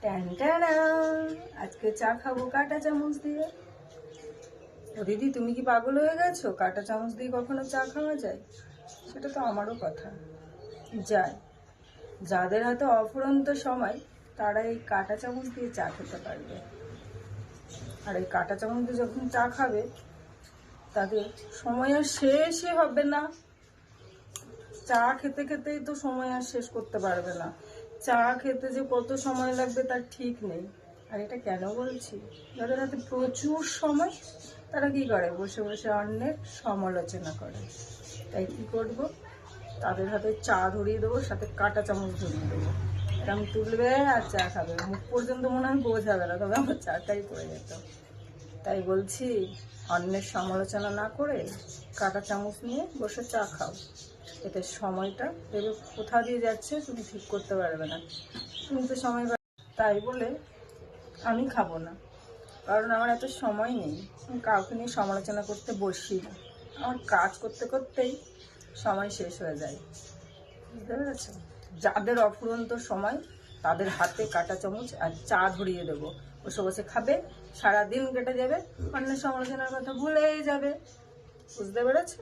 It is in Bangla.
ট্যান ট্যানা, আজকে চা খাবো কাঁটা চামচ দিয়ে। ও দিদি, তুমি কি পাগল হয়ে গেছো? কাঁটা চামচ দিয়ে কখনো চা খাওয়া যায়? সেটা তো আমারও কথা যায়। যাদের হাতে অফুরন্ত সময় তারা এই কাঁটা চামচ দিয়ে চা খেতে পারবে। আর এই কাঁটা চামচ দিয়ে যখন চা খাবে তাদের সময় আর শেষই হবে না। চা খেতে খেতেই তো সময় আর শেষ করতে পারবে না। চা খেতে যে কত সময় লাগবে তার ঠিক নেই। আর এটা কেন বলছি? যাদের হাতে প্রচুর সময় তারা কি করে? বসে বসে অন্যের সমালোচনা করে। তাই কি করব? তাদের হাতে চা ধরিয়ে দেবো, সাথে কাঁটা চামচ ধরিয়ে দেবো। এরকম তুলবে আর চা খাবে, মুখ পর্যন্ত মনে হয় বোঝাবে না, তবে আমার চাটাই পড়ে যেত। তাই বলছি, অন্যের সমালোচনা না করে কাঁটা চামচ নিয়ে বসে চা খাও। এতে সময়টা ভেবে কোথা দিয়ে যাচ্ছে তুমি ঠিক করতে পারবে না। তুমি তো সময় তাই বলে আমি খাবো না, কারণ আমার এত সময় নেই। আমি কাউকে নিয়ে সমালোচনা করতে বসি না। আমার কাজ করতে করতেই সময় শেষ হয়ে যায়। বুঝতে পেরেছো? যাদের অফুরন্ত সময় তাদের হাতে কাঁটা চামচ আর চা ধরিয়ে দেবো, বসে বসে খাবে, সারাদিন কেটে যাবে, অন্য সমালোচনার কথা ভুলেই যাবে। বুঝতে পেরেছো?